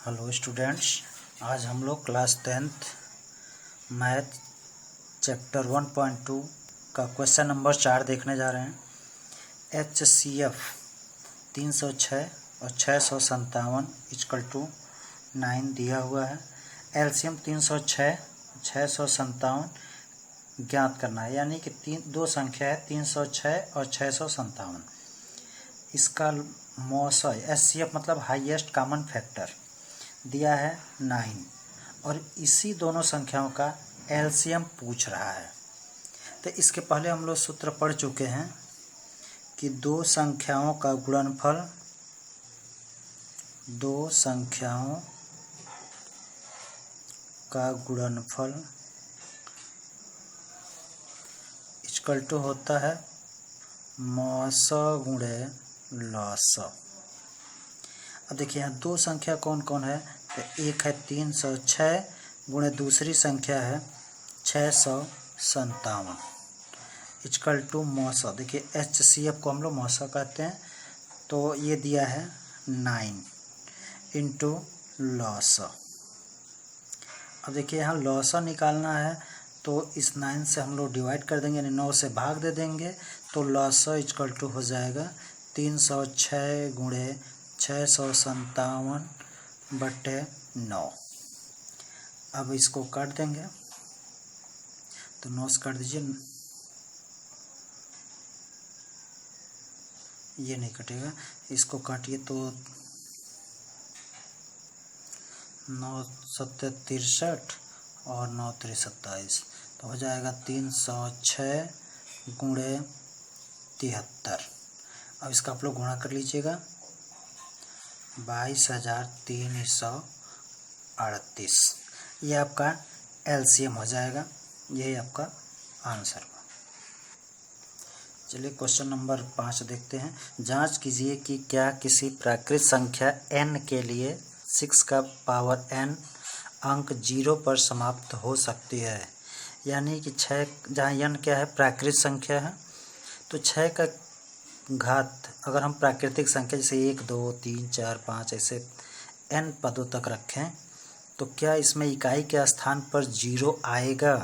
Hello students, आज हम लोग क्लास 10th मैथ चैप्टर 1.2 का क्वेश्चन नंबर 4 देखने जा रहे हैं। HCF 306 और 657 = 9 दिया हुआ है। LCM 306 657 ज्ञात करना है, यानी कि दो संख्या है 306 और 657। इसका मौसा HCF मतलब हाईएस्ट कॉमन फैक्टर दिया है 9 और इसी दोनों संख्याओं का LCM पूछ रहा है। तो इसके पहले हम लोग सूत्र पढ़ चुके हैं कि दो संख्याओं का गुणनफल इक्वल टू होता है मौसा गुणे लसा। अब देखिए यहाँ दो संख्या कौन कौन है, तो एक है 306 गुणे दूसरी संख्या है 657 इक्वल टू मौसा। देखिए HCF को हम लोग मौसा कहते हैं, तो ये दिया है 9 इंटू लसा। अब देखिए यहाँ लसा निकालना है, तो इस 9 से हम लोग डिवाइड कर देंगे, यानी 9 से भाग दे देंगे, तो लसा इक्वल टू हो जाएगा 306 गुणे 657/9। अब इसको काट देंगे, तो 9 से काट दीजिए, ये नहीं कटेगा, इसको काटिए तो 9 7 63 और 9 3 27, तो हो जाएगा 306 गुणे 73। अब इसका आप लोग गुणा कर लीजिएगा, 22,338। ये आपका LCM हो जाएगा, यही आपका आंसर हुआ। चलिए क्वेश्चन नंबर 5 देखते हैं। जांच कीजिए कि क्या किसी प्राकृत संख्या n के लिए 6 का पावर n अंक 0 पर समाप्त हो सकती है। यानी कि 6, जहाँ n क्या है प्राकृत संख्या है, तो 6 का घात अगर हम प्राकृतिक संख्या जैसे 1 2 3 4 5 ऐसे n पदों तक रखें, तो क्या इसमें इकाई के स्थान पर 0 आएगा,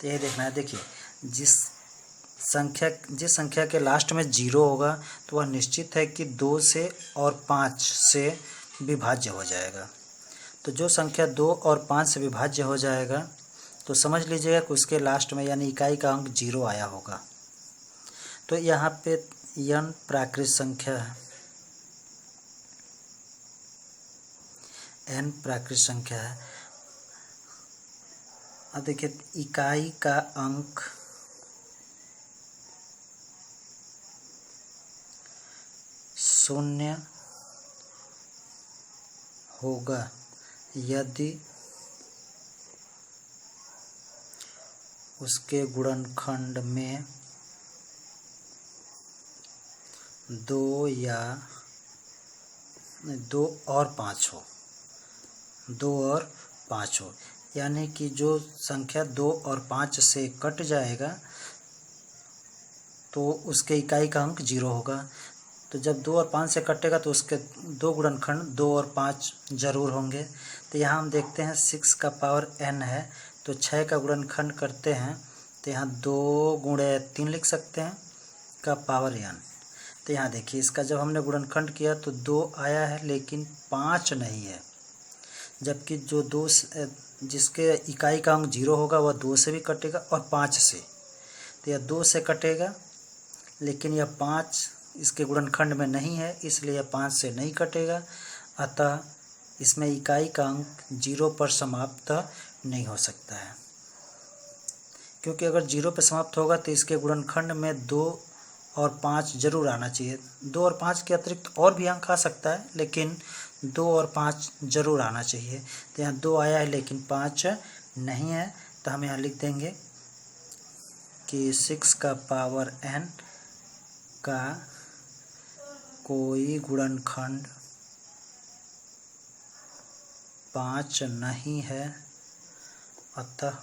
तो ये देखना है। देखिए जिस संख्या के लास्ट में 0 होगा तो वह निश्चित है कि 2 से और 5 से विभाज्य हो जाएगा। तो जो संख्या 2 और 5 से विभाज्य हो जाएगा, तो समझ लीजिएगा कि उसके लास्ट में यानी इकाई का अंक 0 आया होगा। तो यहाँ पे n प्राकृत संख्या है, n प्राकृत संख्या है। अब देखिए इकाई का अंक शून्य होगा यदि उसके गुणनखंड में 2 और 5 हो, 2 और 5 हो, यानी कि जो संख्या 2 और 5 से कट जाएगा तो उसके इकाई का अंक 0 होगा। तो जब 2 और 5 से कटेगा तो उसके दो गुणनखंड 2 और 5 जरूर होंगे। तो यहाँ हम देखते हैं 6 का पावर n है, तो 6 का गुणनखंड करते हैं, तो यहाँ 2 गुणे 3 लिख सकते हैं का पावर n। तो यहाँ देखिए इसका जब हमने गुणनखंड किया तो 2 आया है लेकिन 5 नहीं है, जबकि जो 2 जिसके इकाई का अंक 0 होगा वह 2 से भी कटेगा और 5 से। तो यह 2 से कटेगा लेकिन यह 5 इसके गुणनखंड में नहीं है, इसलिए यह 5 से नहीं कटेगा। अतः इसमें इकाई का अंक 0 पर समाप्त नहीं हो सकता है, क्योंकि अगर 0 पर समाप्त होगा तो इसके गुणनखंड में 2 और 5 जरूर आना चाहिए। 2 और 5 के अतिरिक्त और भी अंक आ सकता है, लेकिन 2 और 5 जरूर आना चाहिए। तो यहाँ 2 आया है लेकिन 5 नहीं है, तो हम यहाँ लिख देंगे कि 6 का पावर n का कोई गुणनखंड 5 नहीं है, अतः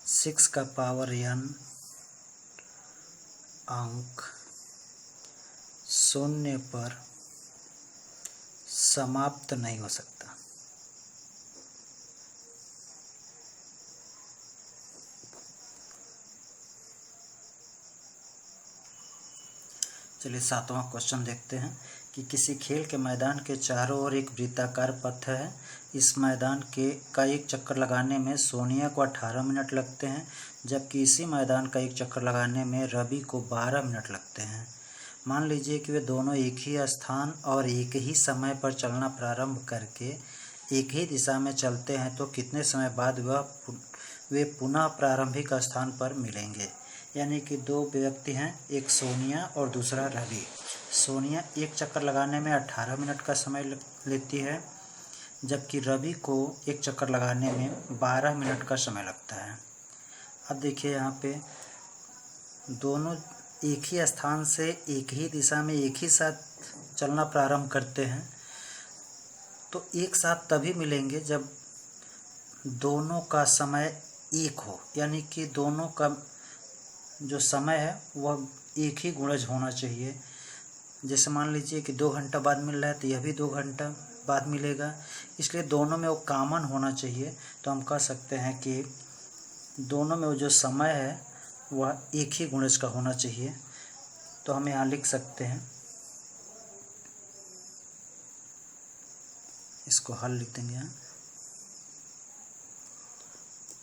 6 का पावर n अंक 0 पर समाप्त नहीं हो सकता। चलिए 7वां क्वेश्चन देखते हैं कि किसी खेल के मैदान के चारों ओर एक वृत्ताकार पथ है। इस मैदान का एक चक्कर लगाने में सोनिया को 18 मिनट लगते हैं, जबकि इसी मैदान का एक चक्कर लगाने में रवि को 12 मिनट लगते हैं। मान लीजिए कि वे दोनों एक ही स्थान और एक ही समय पर चलना प्रारंभ करके एक ही दिशा में चलते हैं, तो कितने समय बाद वे पुनः प्रारंभिक स्थान पर मिलेंगे। यानी कि दो व्यक्ति हैं, एक सोनिया और दूसरा रवि। सोनिया एक चक्कर लगाने में 18 मिनट का समय लेती है, जबकि रवि को एक चक्कर लगाने में 12 मिनट का समय लगता है। अब देखिए यहाँ पे दोनों एक ही स्थान से एक ही दिशा में एक ही साथ चलना प्रारंभ करते हैं, तो एक साथ तभी मिलेंगे जब दोनों का समय एक हो। यानी कि दोनों का जो समय है वह एक ही गुणज होना चाहिए। जैसे मान लीजिए कि 2 घंटा बाद मिल रहा है तो यह भी 2 घंटा बाद मिलेगा, इसलिए दोनों में वो कॉमन होना चाहिए। तो हम कह सकते हैं कि दोनों में वो जो समय है वह एक ही गुणज का होना चाहिए। तो हम यहाँ लिख सकते हैं, इसको हल लिख देंगे यहाँ।